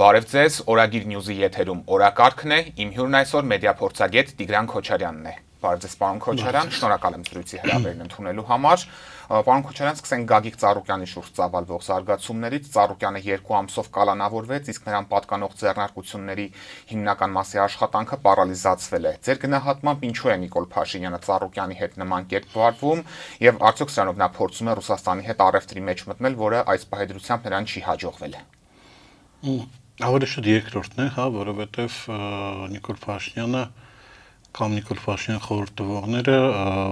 Բարև ձեզ, Օրագիր Նյուզի եթերում օրակարգն է, իմ հյուրն այսօր մեդիափորձագետ Տիգրան Քոչարյանն է։ Բարև ձեզ, պարոն Քոչարյան, շնորհակալ եմ զրույցի հրավերն ընդունելու համար։ Պարոն Քոչարյան, սկսենք Գագիկ Ծառուկյանի շուրջ ծավալվող զարգացումներից։ Ծառուկյանը 2 ամսով կալանավորվեց, իսկ նրան պատկանող ձեռնարկությունների հիմնական մասի աշխատանքը պարալիզացվել է։ Ձեր գնահատմամբ ինչու է Նիկոլ Փաշինյանը Ծառուկյանի հետ նման կերպ վարվում եւ արդյոք սրանով նա փորձում է Ռուսաստանի հետ առևտրի մեջ մտնել, որը այս պահեդրությամբ նրան չի հաջողվել։ Ավելի շուտ երկրորդն է, հա, որովհետև Նիկոլ Փաշինյանը կամ Նիկոլ Փաշինյան խորհրդավորները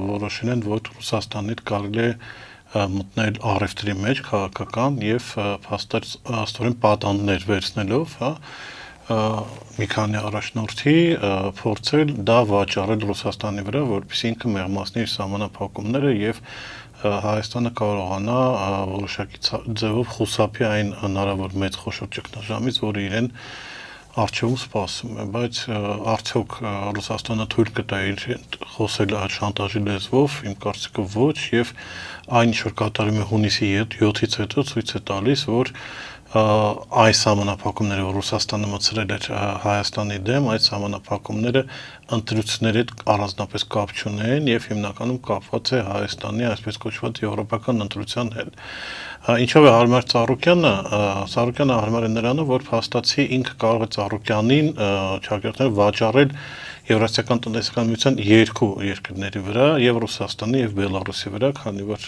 որոշել են, որ Ռուսաստանից կարելի է մտնել առևտրի մեջ քաղաքական եւ փաստորեն պատանդներ վերցնելով, հա, մի քանի առաջնորդի փորձել դա վաճառել Ռուսաստանի վրա, որպեսզի ինքը մեղմացնի իր սահմանափակումները եւ Հայաստանը կարողանա որոշակի ձևով խուսափի այն հնարավոր մեծ խոշոր ճգնաժամից, որը իրեն առջևում սպասում է, բայց արդյոք Ռուսաստանը թույլ կտա իր խոսել այդ շանտաժի լեզվով, իմ կարծիքով ոչ, եւ այն ինչ որ կատարում է հունիսի 7-ից հետո ցույց է տալիս, որ այս համանախապակումները, որ Ռուսաստանը մցրել էր Հայաստանի դեմ, այս համանախապակումները ընտրությունների հետ առանձնապես կապ չունեն եւ հիմնականում կապված է Հայաստանի այսպես կոչված եվրոպական ընտրության հետ։ Ինչով է հարմար Ծառուկյանը հարմար է նրանով, որ փաստացի ինքը կարող է Ծառուկյանին ճակերտներ վաճառել Եվրասիական տնտեսական միության 2 երկրների վրա, եւ Ռուսաստանի եւ Բելարուսի վրա, քանի որ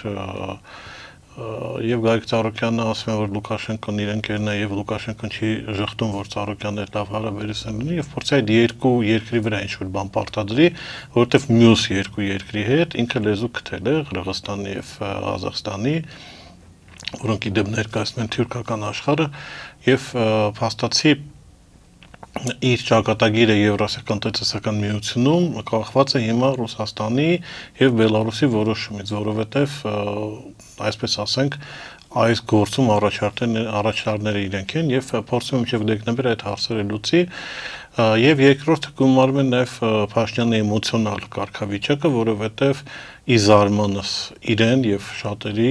Եվ Գագիկ Ծառուկյանը ասում է, որ Լուկաշենկոն իրեն կերն է եւ Լուկաշենկոն չի ժխտում, որ Ծառուկյանն էլ լավ հարաբերություն ունի եւ փորձի այդ 2 երկրի վրա ինչ-որ բան պարտադրի, որովհետեւ մյուս 2 երկրի հետ ինքը լեզու գտել է Qırğızstani եւ Ղազախստանի, որոնք իդեպ ներկայացնում են թուրքական աշխարհը եւ փաստացի իր ճակատագիրը Եվրասիական տնտեսական միությունում կախված է հիմա Ռուսաստանի եւ Բելարուսի որոշումից, որովհետեւ այսպես ասենք այս գործում առաջարները իրենք են եւ փորձում մինչեւ դեկտեմբեր այդ հարցերը լուծի եւ երկրորդը գումարում է նաեւ Փաշինյանի էմոցիոնալ կարգավիճակը, որովհետեւ ի զարմանս իրեն եւ շատերի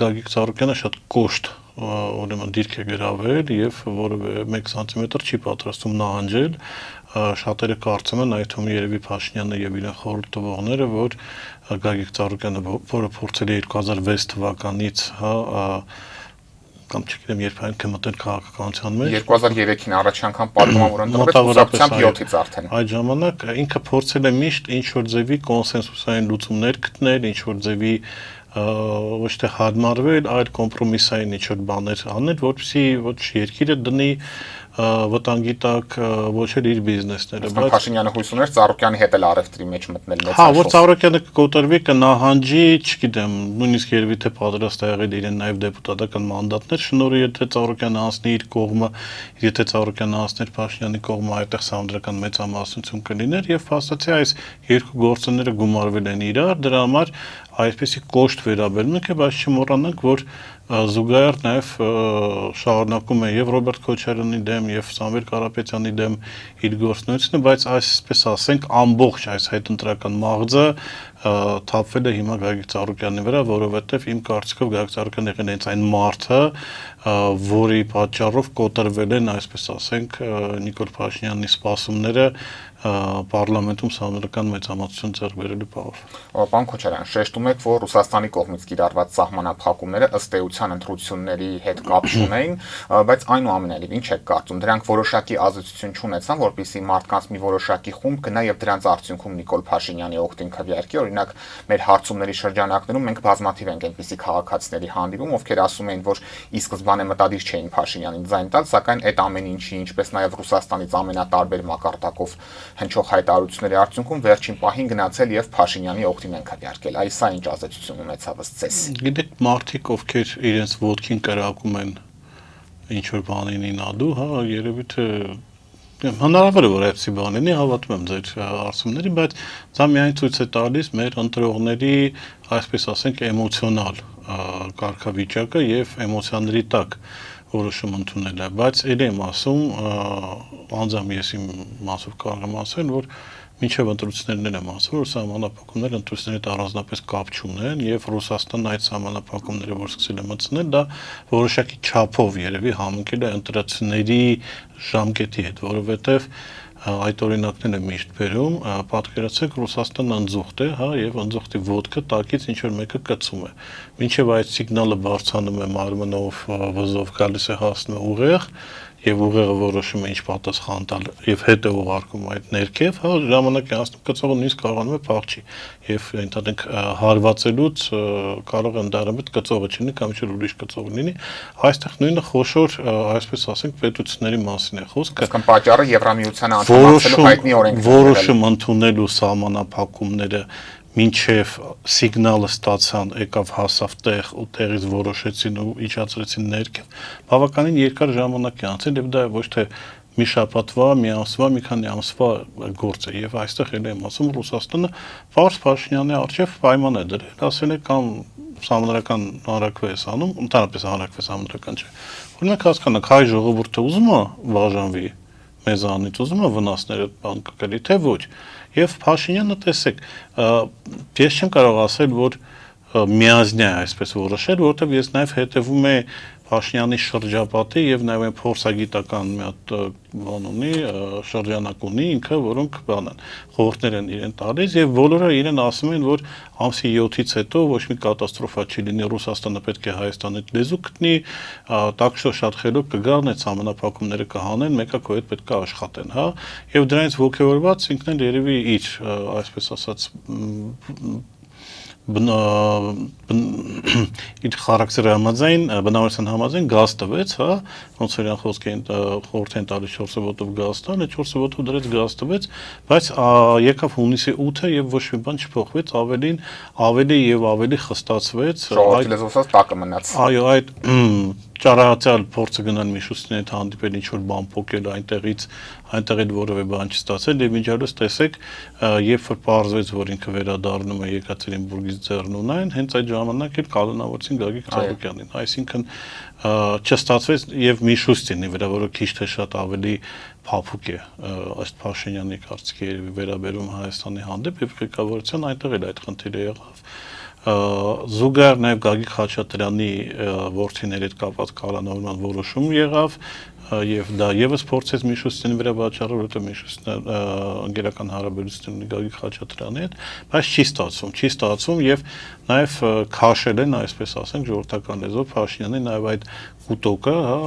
Գագիկ Ծառուկյանը շատ կոշտ ուրեմն դիրք է գրավել եւ որևէ 1 սանտիմետր չի պատրաստում նահանջել, շատերը կարծում են այդ թվում երևի Փաշինյանը եւ իրեն խորհրդավորները, որ Գագիկ Ծառուկյանը, որը փորձել է 2006 թվականից, հա, կամ չգիտեմ երբ այն կմտել քաղաքականության մեջ 2003-ին առաջ անգամ պատմավոր ընդունվեց հուսակցությամբ 7-ից արդեն այդ ժամանակ ինքը փորձել է միշտ ինչ որ ձևի կոնսենսուսային լուծումներ գտնել, ինչ որ ձևի ոչ թե հարմարվել, այլ կոմպրոմիսային ինչ-որ բաներ անել, որպեսզի ոչ երկիրը դնի վտանգի տակ, ոչ էլ իր բիզնեսները, բայց Փաշինյանը հույս ուներ Ծառուկյանի հետ էլ առևտրի մեջ մտնել մեծ հաշվով։ Հա, որ Ծառուկյանը կկոտրվի, կնահանջի, չգիտեմ, նույնիսկ երևի թե պատրաստ է եղել իրեն նաև դեպուտատական մանդատներ շնորհի, եթե Ծառուկյանը անցնի իր կողմը, եթե Ծառուկյանը անցներ Փաշինյանի կողմը, այդտեղ սահմանադրական մեծամասնություն կլիներ եւ փաստացի այս 2 գործոնները գումարվել են իրար, դրա համար այսպեսի կոշտ վերաբերմունք է, բայց չմոռանանք, որ զուգահեռ նաև շարունակում է եւ Ռոբերտ Քոչարյանի դեմ եւ Սամվել Կարապետյանի դեմ իր գործունեությունը, բայց այսպես ասենք ամբողջ այս հետընտրական մաղձը թափվել է հիմա Գագիկ Ծառուկյանի վրա, որովհետեւ իմ կարծիքով Գագիկ Ծառուկյանը եղել է այն մարդը, որի պատճառով կոտրվել են, այսպես ասենք, Նիկոլ Փաշինյանի սպասումները պարլամենտում սահմանադրական մեծամասնություն ձեռք բերելու բաղով։ Պարոն Քոչարյան, շեշտում եք, որ Ռուսաստանի կողմից կիրառված սահմանափակումները ըստ էության ընտրությունների հետ կապ չունեն, բայց այնուամենայնիվ ինչ եք կարծում, դրանք որոշակի ազդեցություն չունեցան, որպեսզի մարդկանց մի որոշակի խումբ գնա եւ դրանց արդյունքում Նիկոլ Փաշինյանի օգտին քվեարկի, օրինակ մեր հարցումների շրջանակներում մենք բազմաթիվ ենք այնպիսի քաղաքացիների հանդիպում, ովքեր ասում էին, որ ի սկզբանե մտադիր չէին Փաշինյանին ձայն տալ, սակայն այդ ամեն ինչի, ինչպես նաեւ Ռուսաստանից ամենատարբեր մակարդակով հնչող հայտարարությունների արդյունքում վերջին պահին գնացել եւ Փաշինյանի օգտին են քվեարկել։ Այս սա ինչ ազդեցություն ունեցավ ըստ ձեզ։ Գիտեք, մարդիկ ովքեր իրենց ոտքին կրակում են ինչ որ բանին ադու, հա, երևի թե հնարավոր է որ այդպիսի բան լինի, հավատում եմ ձեր ասումներին, բայց դա միայն ցույց է տալիս մեր ընտրողների, այսպես ասենք, էմոցիոնալ կարգավիճակը եւ էմոցիաների տակ որոշում ընդունելը, բայց ելի եմ ասում, անձամբ ես իմ մասով կարող եմ ասել, որ Մինչև ընտրություններն եմ ասում, որ սահմանափակումները ընտրությունների հետ առանձնապես կապ չունեն եւ Ռուսաստանն այդ սահմանափակումները, որ սկսել է մտցնել, դա որոշակի չափով երևի համընկել է ընտրությունների ժամկետի հետ, որովհետեւ այդ օրինակները միշտ բերում, պատկերացրեք Ռուսաստանն ընձուղտ է, հա, եւ ընձուղտի ոտքը տակից ինչ որ մեկը կծում է։ Մինչև այդ սիգնալը բարձրանում է մարմնով, վզով գալիս է հասնում է ուղեղ, եւ ուղեղը որոշում է ինչ պատասխան տալ եւ հետ է ուղարկում այդ ներքև, հա, ժամանակի անցնում կծողը նույնիսկ կարողանում է փախչի եւ ընդհանրենք հարվածելուց կարող են դարամիտ կծողը չլինի կամ ինչ-որ ուրիշ կծող լինի, այստեղ նույնը խոշոր, այսպես ասենք, պետությունների մասին է խոսքը։ Իսկ պատճառը Եվրամիությանը անդամակցելու հայտնի օրենքն է։ Որոշում ընդունելու սահմանափակումները մինչև սիգնալը ստացան, եկավ հասավ տեղ ու տեղից որոշեցին ու իջացրեցին ներքև, բավականին երկար ժամանակ է անցել եւ դա ոչ թե մի շաբաթվա, մի ամսվա, մի քանի ամսվա գործ է եւ այստեղ էլ եմ ասում Ռուսաստանը Վարս Փաշինյանի արչեւ պայման է դրել, ասել է կամ համանդրական հանրակրվես անում, ընդհանրապես հանրակրվես համանդրական չէ։ Որ մենք հասկանանք հայ ժողովուրդը ուզում է բաժանվի մեզանից, ուզում է վնասները բան կգրի, թե ոչ։ Եվ Փաշինյանը տեսեք, ես չեմ կարող ասել, որ միազնյա է այսպես որոշել, որովհետև ես նաև հետևում եմ Փաշինյանի շրջապատի եւ նաև փորձագիտական մի հատ բան ունի, շրջանակ ունի ինքը, որոնք բանան խորհուրդներ են իրեն տալիս եւ բոլորը իրեն ասում են, որ ամսի 7-ից հետո ոչ մի կատաստրոֆա չի լինի, Ռուսաստանը պետք է Հայաստանից լեզու գտնի, так что շատ խելոք կգան, այդ համանախապակումները կհանեն, մեկը քո հետ պետք է աշխատեն, հա, եւ դրանից ողջավորված ինքն էլ երևի իր, այսպես ասած, իր խարակտերի համաձայն, բնավորության համաձայն գազ տվեց, հա, ոնց որ իրան խոսք էին խորհուրդ են տալիս 4 ոտով գազ տան, այդ 4 ոտով դրեց գազ տվեց, բայց եկավ հունիսի 8-ը եւ ոչ մի բան չփոխվեց, ավելի եւ ավելի խստացվեց, ժողովրդի լեզվով տակը մնաց։ Այո, այդ ճարահացյալ փորձը գնան Միշուստին հետ հանդիպել ինչ-որ բան փոկել այնտեղ էլ որևէ բան չստացել եւ միջալուց տեսեք, երբ որ պարզվեց, որ ինքը վերադառնում է Եկատերինբուրգից Ձեռնունայն, հենց այդ ժամանակ էլ կանոնավորեցին Գագիկ Ծառուկյանին, այսինքն չստացվեց եւ Միշուստինի վրա, որը քիչ թե շատ ավելի փափուկ է ըստ Փաշինյանի կարծիքի երևի վերաբերում Հայաստանի հանդեպ եւ ղեկավարության այնտեղ էլ այդ խնդիրը եղավ զուգահեռ նաև Գագիկ Խաչատրյանի ворթիների հետ կապված կալանավորման որոշում եղավ եւ դա եւս փորձեց Միշուստինի վրա վաճառել, որովհետեւ Միշուստինը ընկերական հարաբերություն ունի Գագիկ Խաչատրյանի հետ, բայց չի ստացվում եւ նաեւ քաշել են, այսպես ասենք, ժողովրդական լեզվով Փաշինյանի նաեւ այդ կուտոկը, հա,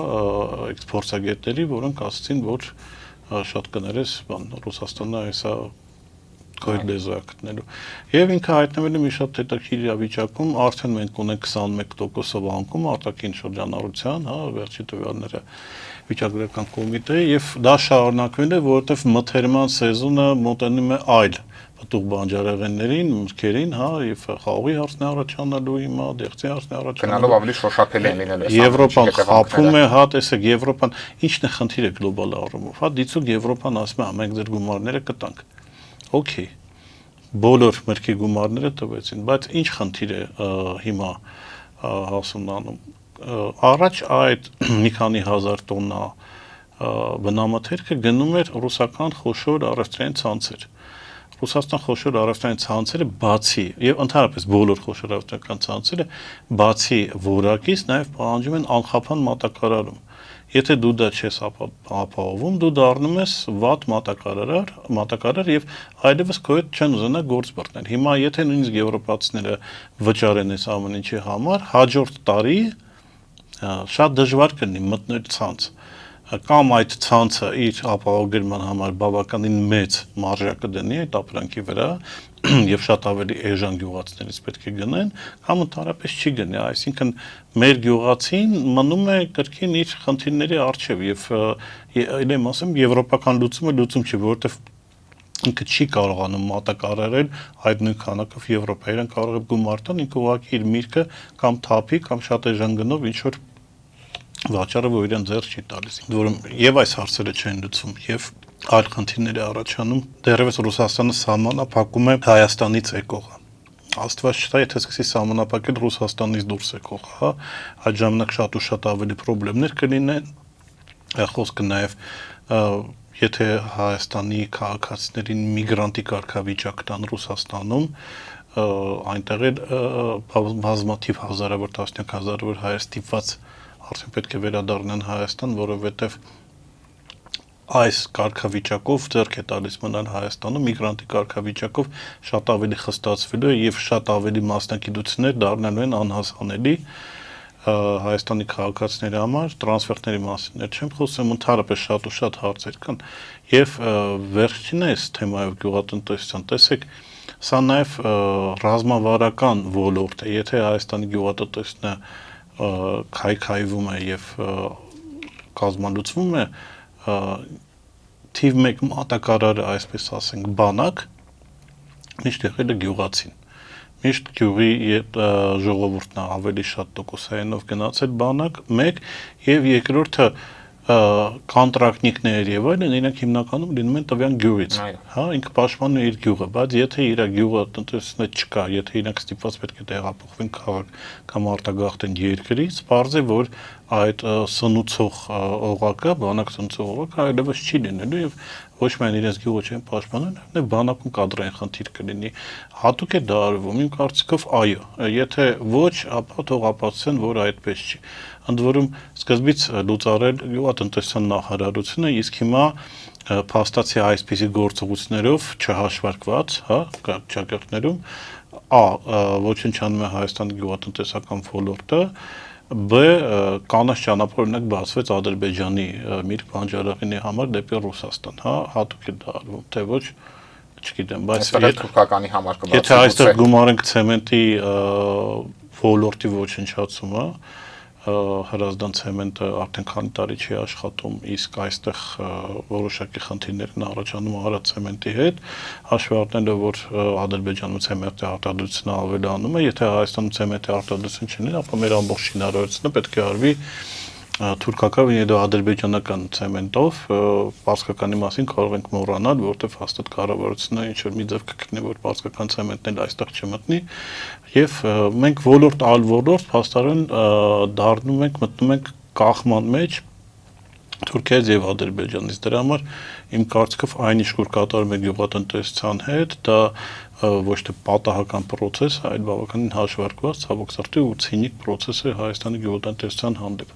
էքսպորտագետների, որոնք ասացին, որ շատ կներես, բան Ռուսաստանը այսա կոյդ լեզվակնելու։ Եվ ինքը հայտնվել է մի շատ հետաքրքիր իրավիճակում, արդեն մենք ունենք 21%-ով անկում արտաքին շրջանառության, հա, վերջի տվյալները վիճակագրական կոմիտեի եւ դա շարունակվել է, որովհետեւ մթերման սեզոնը մոտենում է այլ պտուղ բանջարեղեններին, մրգերին, հա, եւ խաղողի հարցն է առաջանալու հիմա, դեղցի հարցն է առաջանալու։ Գնալով ավելի շոշափելի են լինելու։ Եվրոպան խափում է, հա, տեսեք, Եվրոպան ինչն է խնդիրը գլոբալ առումով, հա, դիցուկ Եվրոպան ասում է, մենք ձեր գումարները կտանք։ Okay, բոլոր մրգի գումարները տվեցին, բայց ինչ խնդիր է հիմա հասունանում։ Առաջ այդ մի քանի հազար տոննա բնամթերքը գնում էր ռուսական խոշոր առևտրային ցանցեր։ Ռուսաստան խոշոր առևտրային ցանցերը բացի եւ ընդհանրապես բոլոր խոշոր առևտրական ցանցերը բացի որակից նաեւ պահանջում են անխափան մատակարարում։ Եթե դու դա չես ապահովում, դու դառնում ես վատ մատակարար եւ այլևս քո հետ չեն ուզենա գործ բռնել։ Հիմա եթե նույնիսկ եվրոպացիները վճարեն այս ամեն ինչի համար, հաջորդ տարի շատ դժվար կլինի մտնել ցանց կամ այդ ցանցը իր ապահովագրման համար բավականին մեծ մարժա կդնի այդ ապրանքի վրա եւ շատ ավելի էժան գյուղացիներից պետք է գնեն, կամ ընդհանրապես չի գնի, այսինքն մեր գյուղացին մնում է կրկին իր խնդիրների առջև եւ ելեմ ասեմ եվրոպական լուծումը լուծում չի, որովհետեւ ինքը չի կարողանում մատակարարել այդ նույն քանակով Եվրոպայրան կարող է գումար տան, ինքը ուղղակի իր միրգը կամ թափի կամ շատ էժան գնով ինչ որ վաճառը որ իրեն ձեռ չի տալիս, որում եւ այս հարցերը չեն լուծվում եւ այլ խնդիրներ առաջանում դեռևս Ռուսաստանը սահմանափակում է Հայաստանից եկողը Աստված չտա եթե սկսի սահմանափակել Ռուսաստանից դուրս եկողը, հա, այդ ժամանակ շատ ու շատ ավելի խնդիրներ կլինեն, խոսքը նաեւ եթե Հայաստանի քաղաքացիներին միգրանտի կարգավիճակ տան Ռուսաստանում, այնտեղ էլ բազմաթիվ հազարավոր, տասնյակ հազարավոր հայեր ստիպված արդեն պետք է վերադառնան Հայաստան, որովհետև այս կարգավիճակով ձեռք է տալիս մնալ Հայաստանում, միգրանտի կարգավիճակով շատ ավելի խստացվելու է եւ շատ ավելի մասնագիտություններ դառնալու են անհասանելի Հայաստանի քաղաքացիների համար, տրանսֆերտների մասին չեմ խոսում, ընդհանրապես շատ ու շատ հարցեր կան եւ վերջինն է այս թեմայով գյուղատնտեսության, տեսեք, սա նաեւ ռազմավարական ոլորտ է, եթե Հայաստանի գյուղատնտեսությունը քայքայվում է եւ կազմալուծվում է, թիվ 1 մատակարարը, այսպես ասենք, բանակ, միշտ եղել է գյուղացին։ Միշտ գյուղի ժողովուրդն ավելի շատ տոկոսայինով գնացել բանակ, մեկ, եւ երկրորդը կոնտրակտնիկներ եւ այլն, իրենք հիմնականում լինում են տվյալ գյուղից, հա, ինքը պաշտպանում է իր գյուղը, բայց եթե իր գյուղը տնտեսությունը չկա, եթե իրենք ստիպված պետք է տեղափոխվեն քաղաք կամ արտագաղթեն երկրից, պարզ է, որ այդ սնուցող օղակը, բանակ սնուցող օղակը այլևս չի լինելու եւ ոչ միայն իրենց գյուղը չեն պաշտպանում, նաեւ բանակում կադրային խնդիր կլինի։ Հատուկ է դա արվում, իմ կարծիքով, այո, եթե ոչ, ապա թող ապացուցեն, որ այդպես չի։ Ընդ որում սկզբից լուծարել գյուղատնտեսության նախարարությունը, իսկ հիմա փաստացի այսպիսի գործողություններով չհաշվարկված, հա, ճակատներում ոչնչանում է Հայաստանի գյուղատնտեսական ոլորտը, B կանաչ ճանապարհ օրինակ բացվեց Ադրբեջանի միրգ բանջարեղենի համար դեպի Ռուսաստան, հա, հատուկ է դա արվում, թե ոչ, չգիտեմ, բայց թուրքականի համար կբացվի։ Եթե այստեղ գումարենք ցեմենտի ոլորտի ոչնչացումը, Հրազդան ցեմենտը արդեն քանի տարի չի աշխատում, իսկ այստեղ որոշակի խնդիրներ են առաջանում Արադ ցեմենտի հետ, հաշվի առնելով, որ Ադրբեջանում ցեմենտի արտադրությունը ավելանում է, եթե Հայաստանում ցեմենտի արտադրություն չլինի, ապա մեր ամբողջ շինարարությունը պետք է արվի թուրքական եւ ադրբեջանական ցեմենտով, պարսկականի մասին կարող ենք մոռանալ, որովհետեւ հաստատ կառավարությունը ինչ որ մի ձև կգտնի, որ պարսկական ցեմենտն էլ այստեղ չմտնի, եւ մենք ոլորտ ալ ոլորտ փաստորեն դառնում ենք, մտնում ենք կախման մեջ Թուրքիայից եւ Ադրբեջանից։ Դրա համար իմ կարծիքով այնիշ որ կատարում է գյուղատնտեսության հետ, դա ոչ թե պատահական process, այլ բավականին հաշվարկված, ցավոք սրտի ու ցինիկ process է Հայաստանի գյուղատնտեսության հանդեպ։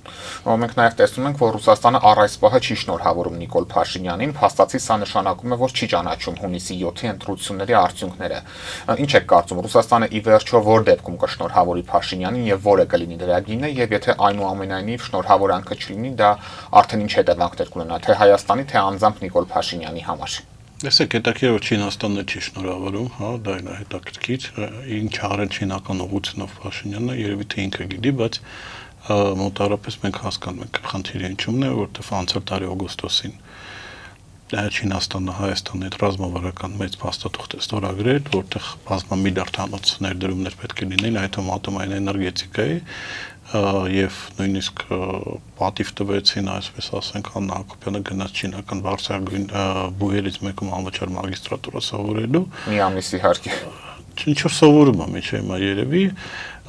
Մենք նաև տեսնում ենք, որ Ռուսաստանը առ այս պահը չի շնորհավորում Նիկոլ Փաշինյանին, փաստացի սա նշանակում է, որ չի ճանաչում հունիսի 7-ի ընտրությունների արդյունքները։ Ինչ եք կարծում, Ռուսաստանը ի վերջո որ դեպքում կշնորհավորի Փաշինյանին եւ որը կլինի դրա գինը, եւ եթե այնուամենայնիվ շնորհավորանքը չլինի, դա արդեն ինչ հետևանքներ կունենա թե Հայաստանի, թե անձամբ Նիկոլ Փաշինյանի համար։ Տեսեք, հետաքրքիր որ Չինաստանն է չի շնորհավորում, հա, դա էլ է հետաքրքիր, ինչ արել չինական ուղղությունով Փաշինյանը, երևի թե ինքը գիտի, բայց մոտավորապես մենք հասկանում ենք խնդիրը ինչումն է, որովհետև անցյալ տարի օգոստոսին Չինաստանը Հայաստանի հետ ռազմավարական մեծ փաստաթուղթ է ստորագրել, որտեղ բազմամիլիարդ հանոց ներդրումներ պետք է լինեն, այդ ատոմային էներգետիկայի եւ նույնիսկ պատիվ տվեցին, այսպես ասենք, Աննա Հակոբյանը գնաց չինական բարձրագույն բուհերից մեկում անվճար մագիստրատուրա սովորելու։ Մի ամիս իհարկե։ Ինչ որ սովորում է միջի հիմա երևի,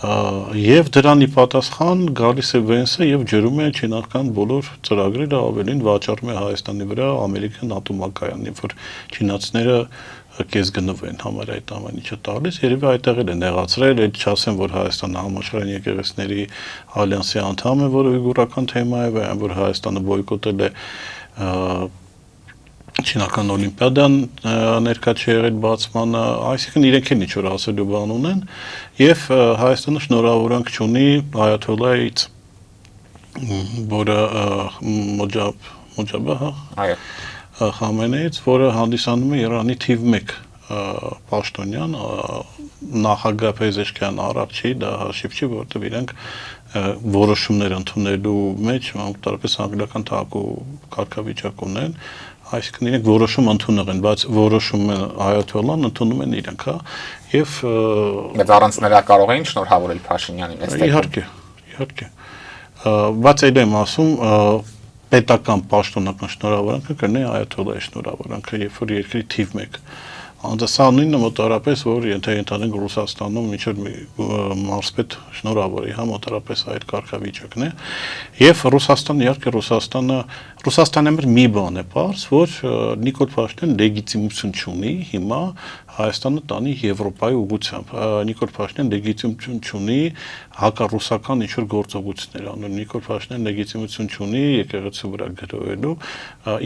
եւ դրանի պատասխան գալիս է Վենսը եւ ջրում է չինական բոլոր ծրագրերը, ավելին վաճառում է Հայաստանի վրա ամերիկյան ատոմակայանին, որ չինացիները կես գնով են համար այդ ամեն ինչը տալիս, երևի այդտեղ էլ են եղացրել, այդ չասեմ, որ Հայաստանը համաշխարհային եկեղեցիների ալյանսի անդամ է, որը ուիգուրական թեմա է, այն որ Հայաստանը բոյկոտել է Չինական օլիմպիադան ներկա չի եղել բացմանը, այսինքն իրենք են ինչ-որ ասելու բան ունեն, եւ Հայաստանը շնորհավորանք չունի Այաթոլլահից, որը Մոջաբը, այո, Խամենեից, որը հանդիսանում է Իրանի թիվ 1 պաշտոնյան, նախագահ Փեզեշքյան առողջի, դա հաշիվ չի, որովհետև իրենք որոշումներ ընդունելու մեջ մոտավորապես անգլիական թակու կարգավիճակ ունեն, այսինքն իրենք որոշում ընդունել են, բայց որոշումը Այաթոլլան ընդունում են իրենք, հա, եւ բայց առանց նրա կարող էին շնորհավորել Փաշինյանին այստեղ։ Իհարկե, բայց այդ եմ ասում, պետական պաշտոնական շնորհավորանքը կլինի Այաթոլլայի շնորհավորանքը, երբ որ երկրի թիվ 1 Սա նույնը մոտարապես, որ եթե ընդհանրենք Ռուսաստանում ինչ-որ մարզպետ շնորհավոր է, մոտարապես այդ կարգավիճակն է, եւ Ռուսաստանը, իհարկե Ռուսաստանը մի բան է պարզ, որ Նիկոլ Փաշինյանը լեգիտիմություն չունի հիմա Հայաստանը տանի Եվրոպայի ուղղությամբ։ Նիկոլ Փաշինյանը լեգիտիմություն չունի հակառուսական ինչ-որ գործողություններ անելու։ Նիկոլ Փաշինյանը լեգիտիմություն չունի եկեղեցու վրա գրոհելու,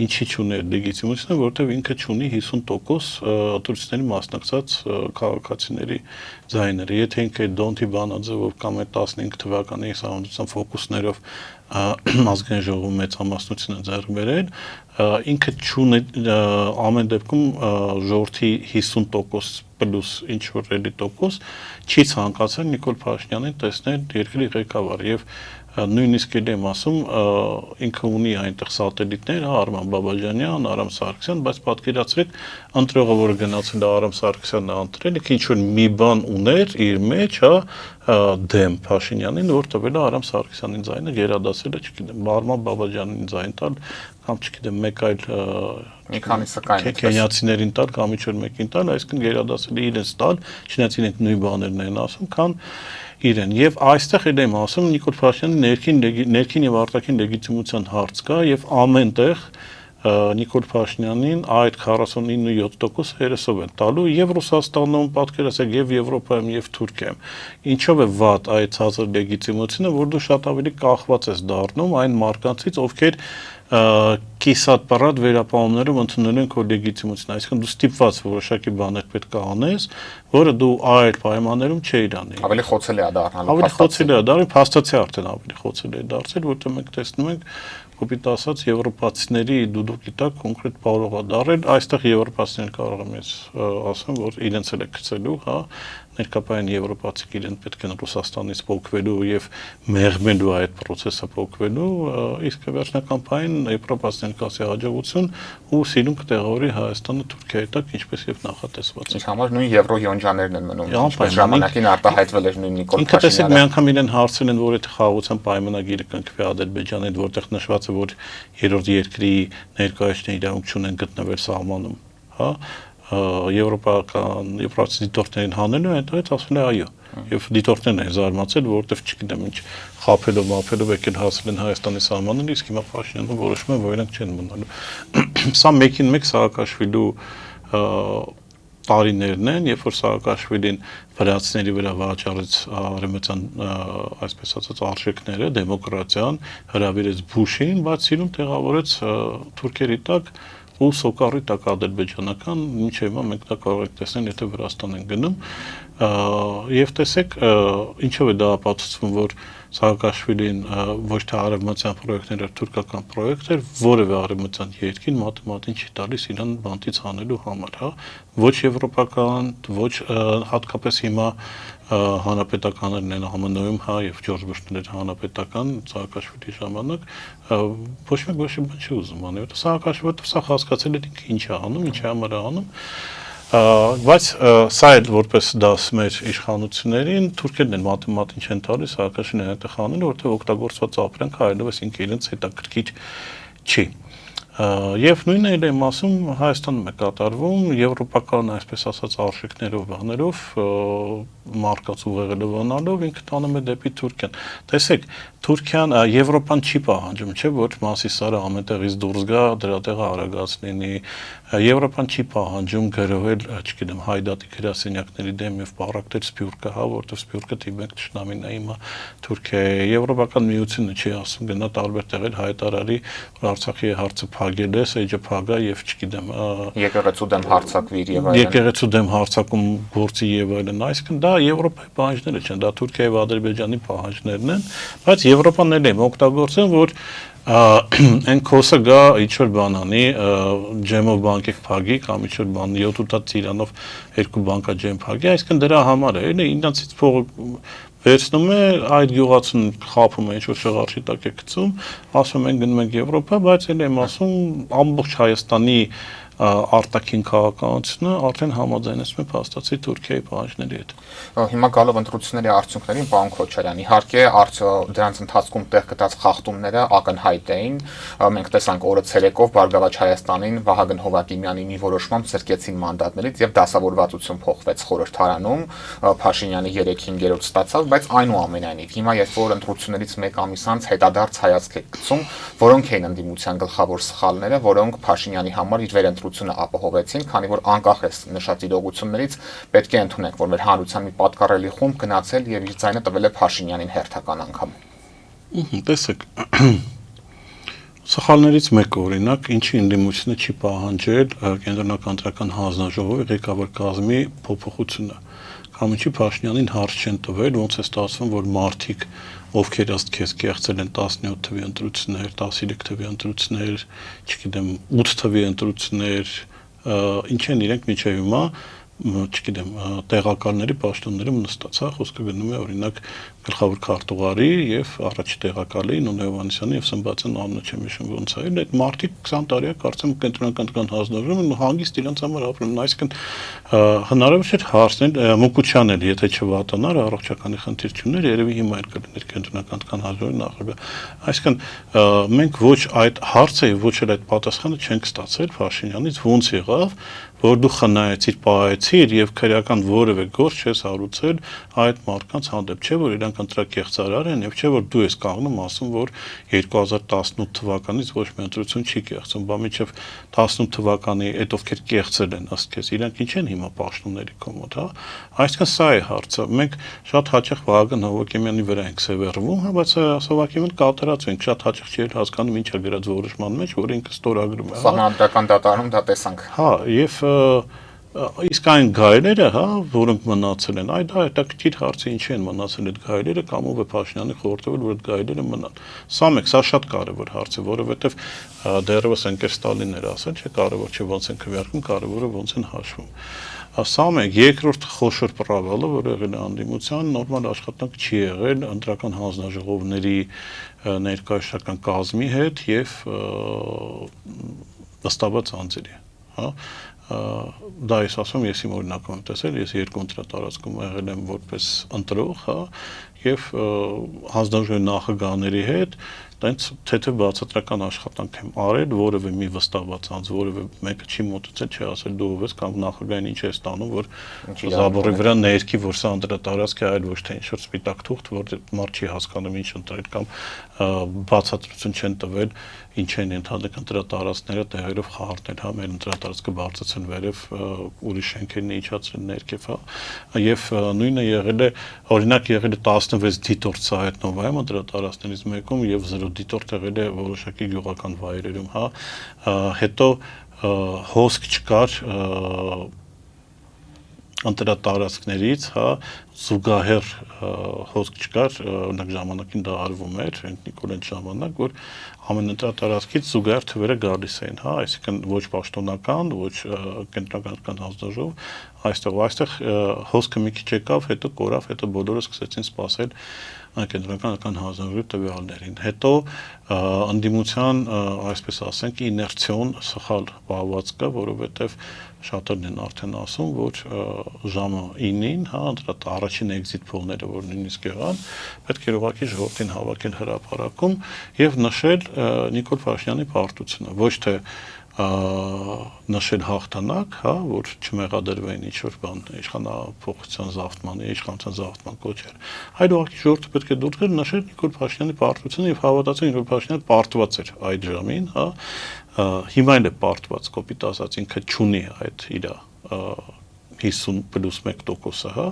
ինչի չունի լեգիտիմությունը, որովհետև ինքը չունի 50% տուրիստների մասնակցած քաղաքացիների ձայները։ Եթե ինքը Դոնթի Բանաձևով կամ 15 թվականի սահմանության ֆոկուսներով ազգային ժողովում մեծամասնություն է ձեռք բերել, ինքը չունի ամեն դեպքում ժողովրդի 50% պլյուս ինչ որ էլի տոկոս չի ցանկացել Նիկոլ Փաշինյանին տեսնել երկրի ղեկավար եւ նույնիսկ էլ եմ ասում ինքը ունի այնտեղ սատելիտներ, Արման Բաբաջանյան, Արամ Սարգսյան, բայց պատկերացրեք ընտրողը, որը գնացել է Արամ Սարգսյանն է ընտրել, ինչ որ մի բան ուներ իր մեջ, դեմ Փաշինյանին, որ տվել է Արամ Սարգսյանին ձայնը, գերադասել է, չգիտեմ, Արման Բաբաջանին ձայն տալ, կամ չգիտեմ, մեկ այլ մի քանիսը կային քենիացիներին տալ կամ ինչ-որ մեկին տալ, այսինքն գերադասել է իրենց տալ, չնայած իրենք նույն բաներն են ասում, քան իրեն։ Եվ այստեղ էլ եմ ասում Նիկոլ Փաշինյանի ներքին եւ արտաքին լեգիտիմության հարց կա եւ ամենտեղ Նիկոլ Փաշինյանին այդ 49.7% հերոսով են տալու եւ Ռուսաստանում, պատկերացրեք, եւ Եվրոպայում եւ Թուրքիայում։ Ինչով է վատ այդ ցածր լեգիտիմությունը, որ դու շատ ավելի կախված ես դառնում այն մարկանցից, ովքեր կիսատ պարատ վերապահումներով ընդունել են քո լեգիտիմությունը, այսինքն դու ստիպված որոշակի բաներ պետք է անես, որը դու այլ պայմաններում չէիր անի։ Ավելի խոցելի է դառնալու։ Ավելի խոցելի է դառնում, փաստացի արդեն ավելի խոցելի է դարձել, որտեղ մենք տեսնում ենք կոպիտ ասած եվրոպացիների դուդուկի տակ կոնկրետ կարող է դառել, այստեղ եվրոպացիները կարող եմ ես ասեմ, որ իրենց էլ է գցելու, հա, ներկայացան եվրոպացիք իրեն պետք է Ռուսաստանից փոխվելու եւ մեղմելու այդ process-ը փոխվելու, իսկ վերջնական բան եվրոպացիները կասի հաջողություն ու սիրուն կտեղավորի Հայաստանը Թուրքիայի տակ, ինչպես եւ նախատեսված է։ Ինչ համար նույն եվրո յոնջաներն են մնում, ինչպես ժամանակին արտահայտվել էր նույն Նիկոլ Փաշինյանը։ Ինքը տեսեք, մի անգամ իրեն հարցրել են, որ եթե խաղաղության պայմանագիրը կնքվի Ադրբեջանին, որտեղ նշված է, որ երրորդ երկրի ներկայացուցիչները իրավունք չունեն գտնվել սահմանում, հա, եվրոպացի դիտորդներին հանելու են, դա ասել է այո։ Եվ դիտորդներն են զարմացել, որովհետև չգիտեմ ինչ խափելով եկել հասել են Հայաստանի սահմանին, իսկ հիմա Փաշինյանը որոշում է, որ իրենք չեն մնալու։ Սա մեկին մեկ Սաակաշվիլու տարիներն են, երբ որ Սաակաշվիլին վրացիների վրա վաճառեց արևմտյան, այսպես ասած, արժեքները, դեմոկրատիան, հրավիրեց Բուշին, բայց իրում տեղավորեց թուրքերի տակ ու սոկարի տակ ադրբեջանական, մինչև հիմա մենք դա կարող ենք տեսնել, եթե Վրաստան են գնում, եւ տեսեք, ինչով է դա ապացուցվում, որ Սաակաշվիլին ոչ թե արևմտյան պրոյեկտներ, թուրքական պրոյեկտ էր, որևէ արևմտյան երկին մատեմատիկին չի տալիս իրան բանտից հանելու համար, հա, ոչ եվրոպական, ոչ հատկապես հիմա հանրապետականներն են ԱՄՆ-ում, հա, եւ Ջորջ Բուշն էր հանրապետական Սաակաշվիլի ժամանակ, ոչ մեկ ոչ մի բան չի ուզում անել, Սաակաշվիլը սա հասկացել է ինքը ինչ է անում, ինչի համար է անում, բայց սա էլ որպես դաս մեր իշխանություններին թուրքերն են մաթեմատիկին չեն տալիս Սաակաշվիլին այնտեղ անելու, որտեղ օգտագործված ապրանքը այլևս ինքը իրենց հետաքրքիր չի։ Եվ նույնը էլ եմ ասում Հայաստանում է կատարվում եվրոպական այսպես ասած արժեքներով բաներով մարկած ուղեղելով անալով ինքը տանում է դեպի Թուրքիան։ Տեսեք, Թուրքիան Եվրոպան չի պահանջում, չէ՞ որ Մասիսարը ամենտեղից դուրս գա, դրա տեղը արագած լինի։ Եվրոպան չի պահանջում գրոհել, չգիտեմ, հայդատի գրասենյակների դեմ եւ պարակտել Սփյուռքը, հա, որտեղ Սփյուռքը դիմեք ճշնամին է հիմա Թուրքիայի։ Եվրոպական միությունը չի ասում գնա տարբեր տեղեր հայտարարի, որ Արցախի հարցը փագել է, Սեջը փագա եւ չգիտեմ, եկեղեցու դեմ հարձակվիր եւ այլն։ Եկեղեցու դեմ հարձակում գործի եւ այլն, այսինքն դա Եվրոպայի պահանջները չեն, դա Թուրքիայի եւ Ադրբեջանի պահանջներն են, բայց Եվրոպան էլ է օգտագործեն, որ այն կոսը գա ինչ-որ բան անի, ջեմով բանկեք փագի կամ ինչ-որ բան 7-8 ծիրանով երկու բանկա ջեմ փագի, այսինքն դրա համար է, էլի ինձից փողը վերցնում է, այդ գյուղացուն խափում է ինչ-որ շղարշի տակ է գցում, ասում են գնում ենք Եվրոպա, բայց էլ եմ ասում ամբողջ Հայաստանի արտաքին քաղաքականությունը արդեն համաձայնեցնում է փաստացի Թուրքիայի պահանջների հետ։ Հիմա գալով ընտրությունների արդյունքներին, պարոն Քոչարյան, իհարկե դրանց ընթացքում տեղ գտած խախտումները ակնհայտ էին։ Մենք տեսանք օրը ցերեկով Բարգավաճ Հայաստանին Վահագն Հովակիմյանի մի որոշմամբ զրկեցին մանդատներից եւ դասավորվածություն փոխվեց խորհրդարանում, Փաշինյանի 3/5 ստացավ, բայց այնուամենայնիվ հիմա երբ որ ընտրություններից մեկ ամիս անց հետադարձ հայացք է գցում, որոնք էին ընդդիմության գլխավոր սխալները, որոնք Փաշինյանի համար իր վերընտրությունը ապահովեցին, քանի որ անկախ է նշած իրողություններից պետք է ընդունենք, որ մեր հանրության մի պատկառելի խումբ գնացել եւ իր ձայնը տվել է Փաշինյանին հերթական անգամ։ Տեսեք, սխալներից մեկը օրինակ, ինչի ընդդիմությունը չի պահանջել կենտրոնական ընտրական հանձնաժողովի ղեկավար կազմի փոփոխությունը, կամ ինչի Փաշինյանին հարց չեն տվել, ոնց է ստացվում, որ մարդիկ, ովքեր ըստ քեզ կեղծել են 17 թվի ընտրություններ, 13 թվի ընտրություններ, չգիտեմ, 8 թվի ընտրություններ, ինչ են իրենք միջև հիմա, չգիտեմ, տեղակալների պաշտոններում նստած, խոսքը գնում է օրինակ գլխավոր քարտուղարի եւ առաջ տեղակալի Նոնո Հովհաննիսյանի եւ Սմբացյան անունը չեմ հիշում ոնց է, այդ մարդիկ 20 տարի է կարծեմ կենտրոնական հանձնաժողովում հանգիստ իրենց համար ապրում են, այսինքն հնարավոր չէ հարցնել Մուկուչյանն էլ եթե չվատանար առողջականի խնդիր չուներ, երևի հիմա էլ կլիներ կենտրոնական հանձնաժողովի նախագահ, այսինքն մենք ոչ այդ հարցը եւ ոչ էլ այդ պատասխանը չենք ստացել Փաշինյանից, ոնց եղավ որ դու խնայեցիր, պահեցիր եւ քրեական որևէ գործ չես հարուցել այդ մարդկանց հանդեպ, չէ՞ որ իրանք ընտրակեղծարար են եւ չէ՞ որ դու ես կանգնում ասում, որ 2018 թվականից ոչ մի ընտրություն չի կեղծում, բա մինչեւ 18 թվականի այդ ովքեր կեղծել են, ըստ քեզ, իրանք ինչ են հիմա պաշտոնների կոմոդ, հա? Այսինքն սա է հարցը։ Մենք շատ հաճախ Վահագն Հովակիմյանի վրա ենք սևեռվում, հա, բայց Հովակիմյանը կատարած ենք, շատ հաճախ չի հասկանում ինչ է գրած որոշման մեջ, որ ինքը ստորագրում է, հա։ Սահմանադրական դատարանում դա տեսանք։ Հա, եւ իսկ այն գայլերը, հա, որոնք մնացել են, այդ հետաքրքիր հարցը ինչի են մնացել այդ գայլերը կամ ով է Փաշինյանի խորհրդվել, որ այդ գայլերը մնան։ Սա շատ կարևոր հարց է, որովհետեւ դեռևս ընկեր Ստալինն էր ասել, չէ, կարևոր չէ ոնց են քվեարկում, կարևորը ոնց են հաշվում։ Սա երկրորդ խոշոր պրավալը, որ եղել է անդիմության, նորմալ աշխատանք չի եղել ընտրական հանձնաժողովների ներկայացական կազմի հետ եւ վստահված անձերի, հա։ Դա ես ասում, ես իմ օրինակում եմ տեսել, ես երկու ընտրատարածքում եղել եմ որպես ընտրող, հա, եւ հանձնաժողովի նախագահների հետ տենց թեթև բացատրական աշխատանք եմ արել, որևէ մի վստահված անձ, որևէ մեկը չի մոտեցել, չի ասել դու ով ես կամ նախագահին ինչ է ստանում, որ զաբորի վրա ներքի, որ սա ընտրատարածք է, այլ ոչ թե ինչ-որ սպիտակ թուղթ, որ մարդ չի հասկանում ինչ ընտրել կամ բացատրություն չեն տվել, ինչ են ընդհանրական ընտրատարածքները տեղերով խառնել, հա, մեր ընտրատարածքը բարձրացնել վերև ուրիշ շենքերն իջացրել ներքև, հա, եւ նույնը եղել է, օրինակ եղել է 16 դիտորդ Սահետնովայում ընտրատարածքներից մեկում եւ 0 դիտորդ եղել է որոշակի գյուղական վայրերում, հա, հետո հոսք չկար ընտրատարածքներից, հա, զուգահեռ հոսք չկար, օրինակ ժամանակին դա արվում էր, Նիկոլեն ժամանակ, որ ամեն ընտրատարածքից զուգահեռ թվերը գալիս էին, հա, այսինքն ոչ պաշտոնական, ոչ կենտրոնական հանձնաժողով, այստեղ հոսքը մի քիչ եկավ, հետո կորավ, հետո բոլորը սկսեցին սպասել կենտրոնական հանձնաժողովի տվյալներին։ Հետո ընդդիմության, այսպես ասենք, իներցիոն սխալ պահված կա, որովհետև շատերն են արդեն ասում, որ ժամը 9-ին, հա, առաջին էքզիտ փողները, որ նույնիսկ եղան, պետք է ուղղակի ժողովրդին հավաքել հրապարակում եւ նշել Նիկոլ Փաշինյանի պարտությունը, ոչ թե նշել հաղթանակ, հա, որ չմեղադրվեն ինչ-որ բան, իշխանափոխության զավթմանի, իշխանության զավթման կոչեր, այլ ուղղակի ժողովուրդը պետք է դուրս գար նշել Նիկոլ Փաշինյանի պարտությունը եւ հավատացել, որ Փաշինյանը պարտված էր այդ ժամին, հա, հիմա էլ է պարտված, կոպիտ ասած, ինքը չունի այդ իր 50+1%-ը, հա,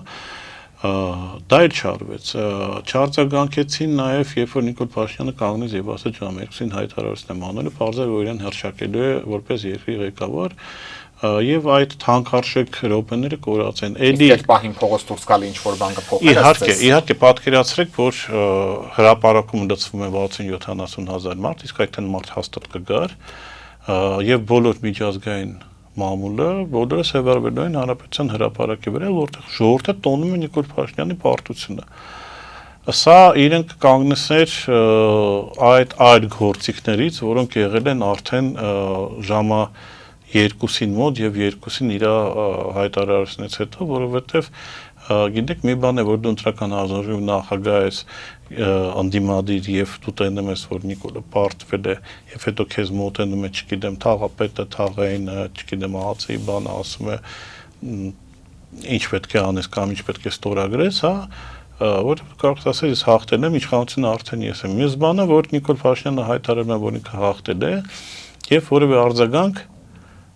դա էլ չարվեց, չարձագանքեցին նաև, երբ որ Նիկոլ Փաշինյանը կանգնեց եւ ասաց ժամը 2-ին հայտարարություն եմ անելու, պարզել որ իրեն հրճակելու է որպես երկրի ղեկավար եւ այդ թանկարժեք րոպեները կորած են։ Էլի այդ պահին փողոց դուրս գալի ինչ որ բան կփոխվի։ Իհարկե, պատկերացրեք, որ հրապարակում լցվում է 60-70 հազար մարդ, իսկ այդքան մարդ հաստատ կգար եւ բոլոր միջազգային մամուլը բոլորը սևեռվելու են հանրապետության հրապարակի վրա, որտեղ ժողովուրդը տոնում է Նիկոլ Փաշինյանի պարտությունը։ Սա իրենք կանգնեցներ այդ այլ գործիքներից, որոնք եղել են արդեն ժամը երկուսին մոտ եւ երկուսին իր հայտարարությունից հետո, որովհետեւ գիտեք, մի բան է, որ դու ընտրական հանձնաժողովի նախագահ ես, անդիմադիր եւ դու տենում ես, որ Նիկոլը պարտվել է եւ հետո քեզ մոտենում է, չգիտեմ, թաղապետը, թաղային, չգիտեմ, ԱԱՑ-ի բանը ասում է, ինչ պետք է անես կամ ինչ պետք է ստորագրես, հա, որովհետեւ կարող ես ասել, ես հաղթել եմ, իշխանությունը արդեն ես եմ։ Մյուս բանը, որ Նիկոլ Փաշինյանը հայտարարում է, որ ինքը հաղթել է եւ որևէ արձագանք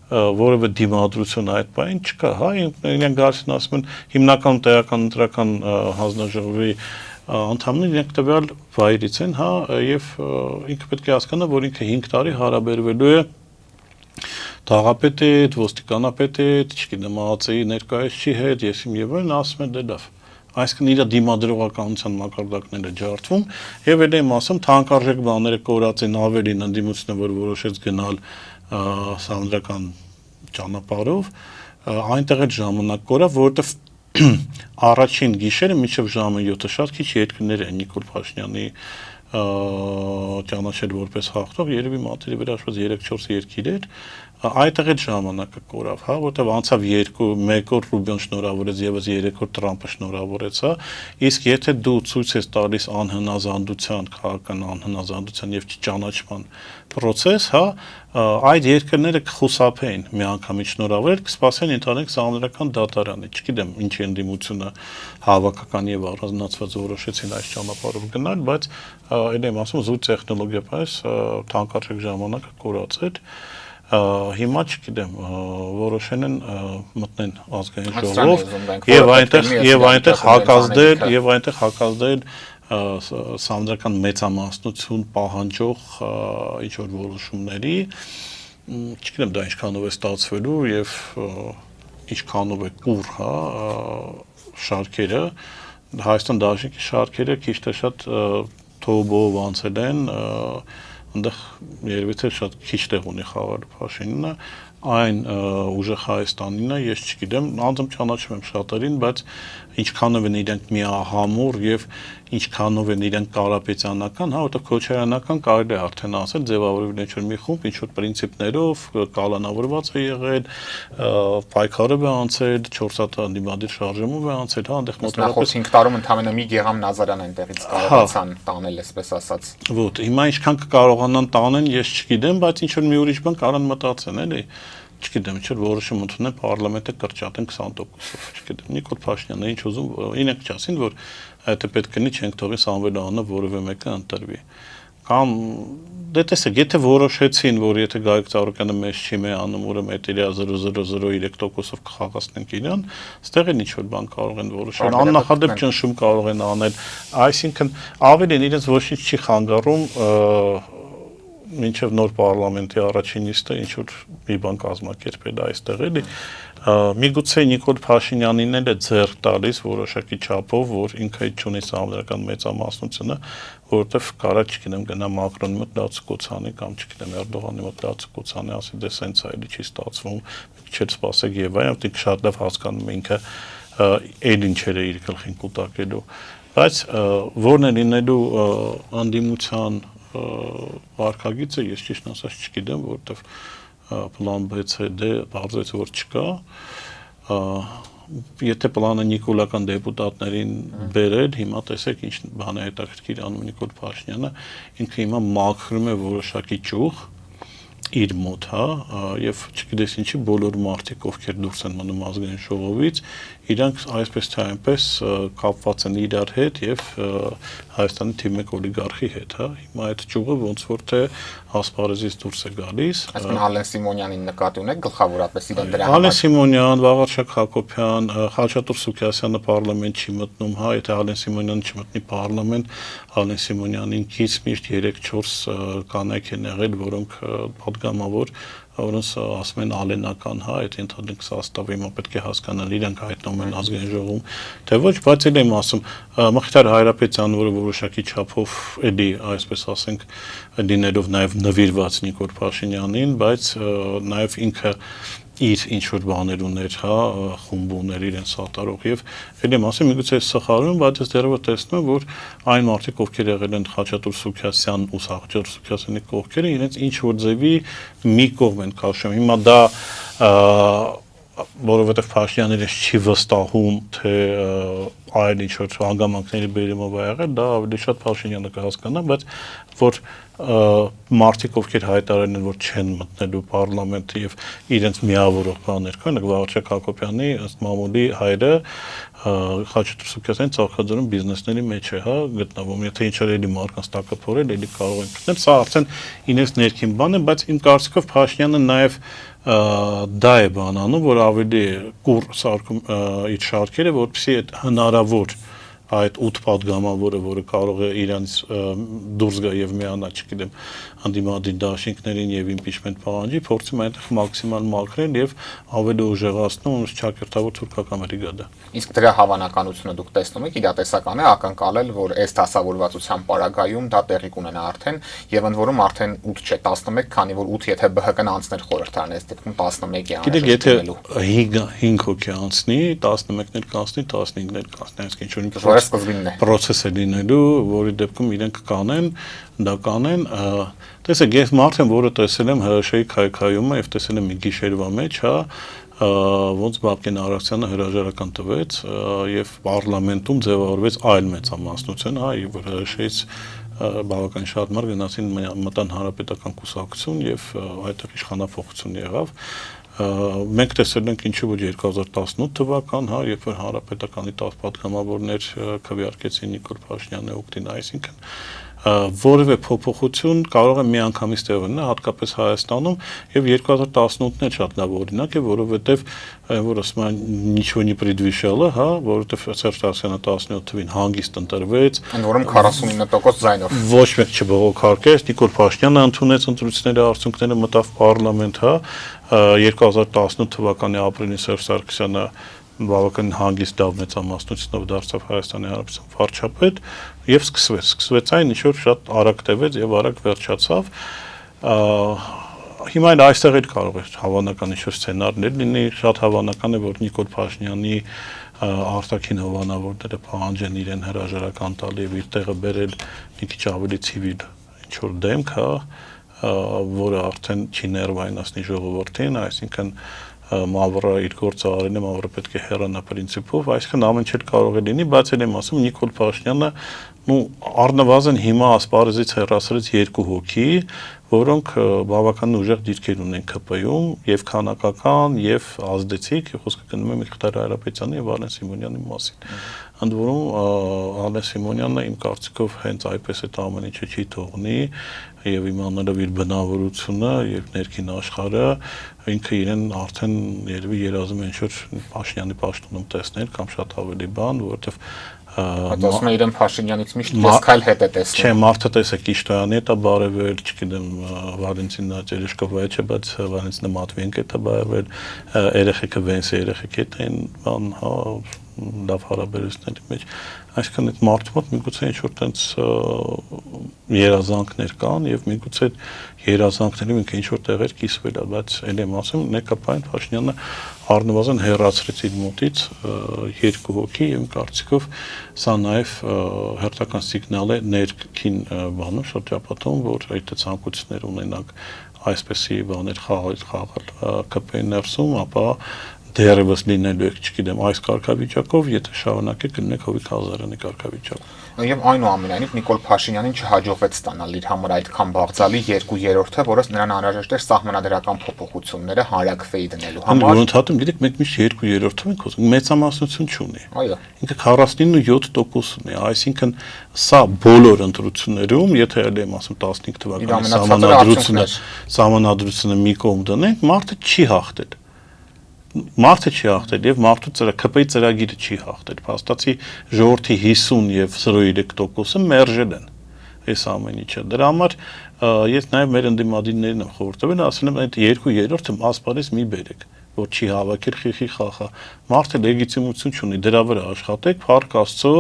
որևէ դիմադրություն այդ բանին չկա, հա, իրենք գալիս են ասում են հիմնական տեղական ընտրական հանձնաժողովի անդամները իրենք տվյալ վայրից են, հա, եւ ինքը պետք է հասկանա, որ ինքը 5 տարի հարաբերվելու է թաղապետի հետ, ոստիկանապետի հետ, չգիտեմ, ԱԱՑ-ի ներկայացուցիչի հետ, եսիմ եւ այլն, ասում են դե լավ։ Այսինքն իր դիմադրողականության մակարդակները ջարդվում եւ էլ եմ ասում թանկարժեք բաները կորած են ավելին ընդդիմությունը, որ որոշեց գնալ սահմանադրական ճանապարհով, այնտեղ էլ ժամանակ կորավ, որովհետեւ առաջին գիշերը մինչև ժամը 7-ը շատ քիչ երկրներ են Նիկոլ Փաշինյանի ճանաչել որպես հաղթող, երևի մատերի վրա հաշվված 3-4 երկիր էր, այդտեղ էլ ժամանակը կորավ, հա, որտեվ անցավ 1 օր Ռուբիոն շնորհավորեց, եւս 3 օր Տրամպը շնորհավորեց, հա, իսկ եթե դու ցույց ես տալիս անհնազանդության, քաղաքական անհնազանդության եւ չճանաչման process, հա, այդ երկրները կխուսափեին միանգամից շնորհավորել, կսպասեն ընդհանրենք սահմանադրական դատարանի, չգիտեմ ինչի ընդդիմությունը հավաքական եւ առանձնացված որոշեցին այս ճանապարհով գնալ, բայց այլ եմ ասում զուտ տեխնոլոգիա պես թանկարժեք ժամանակը կորացել հիմա չգիտեմ որոշեն են մտնեն ազգային ժողով եւ այնտեղ հակազդել սահմանադրական մեծամասնություն պահանջող ինչ որ որոշումների չգիտեմ դա ինչքանով է ստացվելու եւ ինչքանով է կուր, հա, շարքերը Հայաստան դաշինքի շարքերը քիչ թե շատ թոբով անցել են այնտեղ երևի թե շատ քիչ տեղ ունի խաղալու Փաշինյանը այն ուժեղ Հայաստանին է, ես չգիտեմ, անձամբ չանաչում եմ շատերին, բայց ինչքանով են իրենք միահամուռ եւ ինչքանով են իրենք կարապետյանական, հա, որտեղ քոչայանական կարելի է արդեն ասել, ձևավորվել ինչ որ մի խումբ, ինչ որ պրինցիպներով կալանավորված է եղել, պայքարով է անցել, 4 հատ անդիմադիր շարժումով է անցել, հա, այնտեղ մոտավորապես 5 տարում ընդամենը մի Գեգամ Նազարյան այնտեղից կարողացան տանել, այսպես ասած։ Ոտ, հիմա ինչքան կկարողանան տանեն, ես չգիտեմ, բայց ինչ որ մի ուրիշ բան կարան մտածեն, էլի։ Չգիտեմ, ինչ որ որոշում ընդունեն պարլամենտը կրճատեն 20%-ով, չգիտեմ, Նիկոլ Փաշինյանը ինչ ուզում, ինենք չասին, որ այդ պետք է չենք թողի Սամվել Ահանը որևէ մեկը ընտրվի։ Կամ դե տեսեք, եթե որոշեցին, որ եթե Գայիկ Ծառուկյանը մեզ չի մեանում, ուրեմն այդ իր 0.003%-ով կխաղացնենք իրան, ստեղ էլ ինչ որ բան կարող են որոշել, աննախադեպ ճնշում կարող են անել, այսինքն ավելին իրենց ոչինչ չի խանգարում մինչև նոր պարլամենտի առաջին նիստը ինչ որ մի բան կազմակերպել այստեղ էլի միգուցե Նիկոլ Փաշինյանին էլ է ձեռք տալիս որոշակի չափով որ ինքը չունի սահմանադրական մեծամասնությունը որովհետև կարա չգիտեմ գնա Մակրոնի մոտ լացկոցանի կամ չգիտեմ Էրդողանի մոտ լացկոցանի ասի դե սենց է էլի չի ստացվում չէ սպասեք եւ այլն դուք շատ լավ հասկանում ինքը այլ ինչեր է իր գլխին կուտակելու բայց որն է լինելու անդիմության վարկագիծը ես ճիշտ ասած չգիտեմ որովհետև պլան B C-D բարձրացի որ չկա եթե պլանը նիկոլական դեպուտատներին բերել հիմա տեսեք ինչ բան է հետաքրքիր անում Նիկոլ Փաշինյանը ինքը հիմա մաքրում է որոշակի ճյուղ իր մոտ, հա, եւ չգիտես ինչի բոլոր մարդիկ ովքեր դուրս են մնում ազգային ժողովից, իրանք այսպես թե այնպես կապված են իրար հետ եւ Հայաստանի թիվ 1 օլիգարխի հետ, հա։ Հիմա այդ ճյուղը ոնց որ թե ասպարեզից դուրս է գալիս։ Այսինքն Ալեն Սիմոնյանին նկատի ունեք գլխավորապես իրեն դրա համար։ Ալեն Սիմոնյան, Վաղարշակ Հակոբյան, Խաչատուր Սուքիասյանը պարլամենտ չի մտնում, հա, եթե Ալեն Սիմոնյանը չմտնի պարլամենտ, Ալեն Սիմոնյանին քիչ միշտ 3-4 կանայք են եղել, որոնք պատգամավոր որոնց ասում են ալենական, հա, այդ ընդհանուր սաստավը հիմա պետք է հասկանալ իրանք հայտնում են ազգային ժողովում, թե ոչ, բայց էլ եմ ասում, Մխիթար Հայրապետյանը, որը որոշակի չափով էլի, այսպես ասենք, լինելով նաև նվիրված Նիկոլ Փաշինյանին, բայց նաև ինքը իր ինչ որ բաներ ուներ, հա, խումբ ուներ իրեն սատարող եւ ելի մասը միգուցե սխալվում, բայց ես դեռևս տեսնում եմ, որ այն մարդիկ, ովքեր եղել են Խաչատուր Սուքասյան ու Սաղաթյալ Սուքասյանի կողքերը, իրենց ինչ որ ձևի մի կողմ են քաշում։ Հիմա դա որովհետեւ Փաշինյանն իրենց չի վստահում, թե այլ ինչ որ հանգամանքների բերումով ա եղել, դա ավելի շատ Փաշինյանը կհասկանա, բայց որ մարդիկ, ովքեր հայտարարել են, որ չեն մտնելու պարլամենտ եւ իրենց միավորող բաներ կան, Վաղարշակ Հակոբյանի ըստ մամուլի հայրը Խաչատուր Սուքասյանի ծախսաձորում բիզնեսների մեջ է, հա, գտնվում։ Եթե ինչ-որ էլի մարդկանց տակափորել, էլի կարող են գտնել, սա արդեն իրենց ներքին բան է, բայց իմ կարծիքով Փաշինյանը նաեւ դա է բան անում, որ ավելի կուռ սարքում իր շարքերը, որպեսզի այդ հնարավոր այդ 8 падգամավորը, որը կարող է իրանից դուրս գա եւ միանա, չգիտեմ, անդիմադիր դաշինքներին եւ իմպիչմենտ պահանջի, փորձում այնտեղ մաքսիմալ մաքրել եւ ավելի ուժեղացնում չակերտավոր թուրքական բրիգադը։ Իսկ դրա հավանականությունը դուք տեսնում եք, իրատեսական է ակնկալել, որ այս դասավորվածության պարագայում դա տեղի կունենա արդեն եւ ընդ որում արդեն 8 չէ, 11, քանի որ 8 եթե ԲՀԿ-ն անցներ խորհրդարան, այս դեպքում 11-ի անհրաժեշտ։ Գիտեք, եթե 5 հոգի անցնի, 11-ներ կանցնի, 15-ներ կանցնի, այսինքն ինչ որ սկզբինն է process է լինելու, որի դեպքում իրենք կանեն, դա կանեն, տեսեք, ես մարդ եմ, որը տեսել եմ ՀՀՇ-ի քայքայումը եւ տեսել եմ մի գիշերվա մեջ, հա, ոնց Բաբկեն Արաքսյանը հրաժարական տվեց եւ պարլամենտում ձևավորվեց այլ մեծամասնություն, հա, եւ որ ՀՀՇ-ից բավական շատ մարդ գնացին մտան հանրապետական կուսակցություն եւ այդտեղ իշխանափոխություն եղավ։ Մենք տեսել ենք ինչու ոչ 2018 թվական, հա, երբ որ հանրապետականի 10 падգամավորներ քվեարկեցին Նիկոլ Փաշինյանը օգտին, այսինքն որևէ փոփոխություն կարող է միանգամից տեղ ունենալ, հատկապես Հայաստանում, եւ 2018-ն էլ շատ լավ օրինակ է, որովհետեւ որ ասում են ничего не предвещало, հա, որովհետեւ Սերժ Սարգսյանը 17 թվին հանգիստ ընտրվեց, ընդ որում 49% ձայնով։ Ոչ մեկ չբողոքարկեց, Նիկոլ Փաշինյանը ընդունեց ընտրությունների արդյունքները, մտավ պարլամենտ, հա, 2018 թվականի ապրիլին Սերժ Սարգսյանը բավական հանգիստ լավ մեծամասնությունով դարձավ Հայաստանի Հանրապետության վարչապետ եւ սկսվեց այն ինչ որ շատ արագ տևեց եւ արագ վերջացավ։ Հիմա այստեղ էլ կարող է հավանական ինչ որ սցենարներ լինի, շատ հավանական է որ Նիկոլ Փաշինյանի արտաքին հովանավորները պահանջեն իրեն հրաժարական տալ եւ իր տեղը բերել մի քիչ ավելի ցիվիլ ինչ որ դեմք, հա, որը արդեն չի ներվայնացնի ժողովրդին, այսինքն Մավրը իր գործը արել է, Մավրը պետք է հեռանա պրինցիպով, այսինքն ամեն ինչ կարող է լինի, բայց էլ եմ ասում Նիկոլ Փաշինյանը, առնվազն հիմա ասպարեզից հեռացրեց 2 հոգի, որոնք բավական ուժեղ դիրքեր ունեն ԿՊ-ում, եւ քանակական, եւ ազդեցիկ, խոսքը գնում է Միքայել Հայրապետյանի եւ Արեն Սիմոնյանի մասին։ Ընդ որում Արեն Սիմոնյանը իմ կարծիքով հենց այդպես այդ ամեն ինչը չի թողնի եւ իմանալով իր բնավորությունը եւ ներքին աշխարհը ինքը իրեն արդեն երևի երազում է ինչ-որ Փաշինյանի պաշտոնում տեսնել կամ շատ ավելի բան, որովհետեւ ասում է իրեն Փաշինյանից միշտ կեսքայլ հետ է տեսնում։ Չէ, մարդը տեսեք Կիշտոյանի հետ է բարևել, չգիտեմ, Վալենտինա Տերեշկովայի չէ, բայց Վալենտինա Մատվիենկո հետ է բարևել, երեխեքը Վենսի երեխեքի հետ են բան, հա, լավ հարաբերությունների մեջ, այսինքն այդ մարդու մոտ միգուցե ինչ-որ տենց երազանքներ կան եւ միգուցե երազանքներով ինքը ինչ-որ տեղեր կիսվել է, բայց ել եմ ասում, ներկայայն Փաշինյանը առնվազն հեռացրեց իր մոտից 2 հոգի եւ կարծիքով սա նաեւ հերթական սիգնալ է ներքին բանում շրջապատում, որ այդ ցանկություններ ունենանք այսպեսի բաներ խաղալ ԿՊ-ի ներսում, ապա դերևս լինելու եք, չգիտեմ, այս կարգավիճակով, եթե շարունակեք գտնեք Հովիկ Ղազարյանի կարգավիճակով։ Եվ այնուամենայնիվ Նիկոլ Փաշինյանին չհաջողվեց ստանալ իր համար այդքան բաղձալի 2/3-ը, որը նրան անհրաժեշտ էր սահմանադրական փոփոխությունները հանրակրվեի դնելու համար։ Որոնցատում գիտեք, մենք միշտ 2/3-ով ենք խոսում, մեծամասնություն չունի։ Այո։ Ինքը 49.7% ունի, այսինքն սա բոլոր ընտրություններում, եթե ել եմ ասում 15 թվականի սահմանադրությունը մի կողմ դնենք, մարդը չի հաղթել։ Մարդը չի հաղթել եւ մարդու ԿՊ-ի ծրագիրը չի հաղթել։ Փաստացի ժողովրդի 50 եւ 0.3%-ը մերժել են այս ամեն ինչը։ Դրա համար ես նաեւ մեր ընդդիմադիրներին եմ խորհուրդ ասել եմ այդ 2/3-ը ասպարեզ մի բերեք, որ չի հավաքել խիխի խախա։ Մարդը լեգիտիմություն չունի, դրա վրա աշխատեք, փառք Աստծո,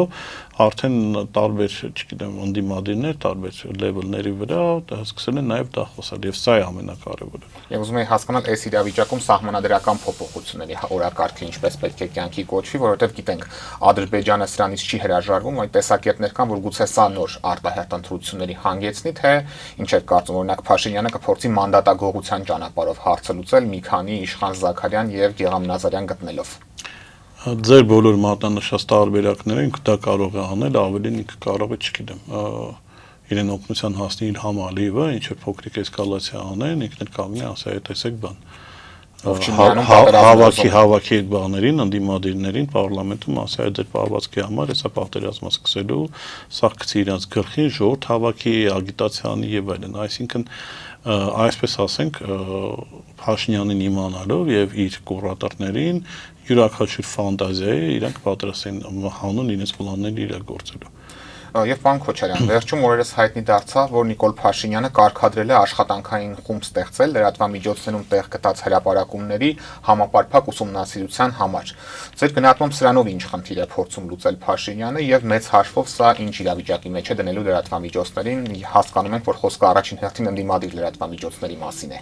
արդեն տարբեր, չգիտեմ, ընդդիմադիրներ, տարբեր լեվելների վրա սկսել են նաև դա խոսալ, եւ սա է ամենակարևորը։ Եվ ուզում եի հասկանալ այս իրավիճակում սահմանադրական փոփոխությունների օրակարգը ինչպես պետք է կյանքի կոչվի, որովհետև գիտենք Ադրբեջանը սրանից չի հրաժարվում, այդ տեսակետներ կան, որ գուցե սա նոր արտահերթ ընտրությունների հանգեցնի, թե ինչ է կարծում, օրինակ Փաշինյանը կփորձի մանդատագողության ճանապարհով հարցը լուծել մի քանի Իշխան Զաքարյան եւ Գեգամ Նազարյան գտնելով։ Ձեր բոլոր մատնանշած տարբերակները ինքը դա կարող է անել, ավելին ինքը կարող է, չգիտեմ, իրեն օգնության հասնի իր համալիվը, ինչ որ փոքրիկ էսկալացիա անեն, ինքն էլ կանգնի ասի այդ տեսեք բան։ Հավաքի այդ բաներին, ընդդիմադիրներին պարլամենտում ասի այդ ձեր պարվածքի համար հեսա պատերազմը սկսելու, սա գցի իրանց գլխին, ժողովուրդ հավաքի, ագիտացիանի եւ այլն, այսինքն այսպես ասենք Փաշինյանին իմանալով եւ իր կուրատորներին յուրաքանչյուր ֆանտազիայի իրանք պատրաստ են հանուն իրենց պլանները իրագործելու։ Եվ պարոն Քոչարյան, վերջում օրերս հայտնի դարձավ, որ Նիկոլ Փաշինյանը կարգադրել է աշխատանքային խումբ ստեղծել լրատվամիջոցներում տեղ գտած հրապարակումների համապարփակ ուսումնասիրության համար։ Ձեր գնահատմամբ սրանով ինչ խնդիր է փորձում լուծել Փաշինյանը եւ մեծ հաշվով սա ինչ իրավիճակի մեջ է դնելու լրատվամիջոցներին, հասկանում ենք, որ խոսքը առաջին հերթին ընդդիմադիր լրատվամիջոցների մասին է։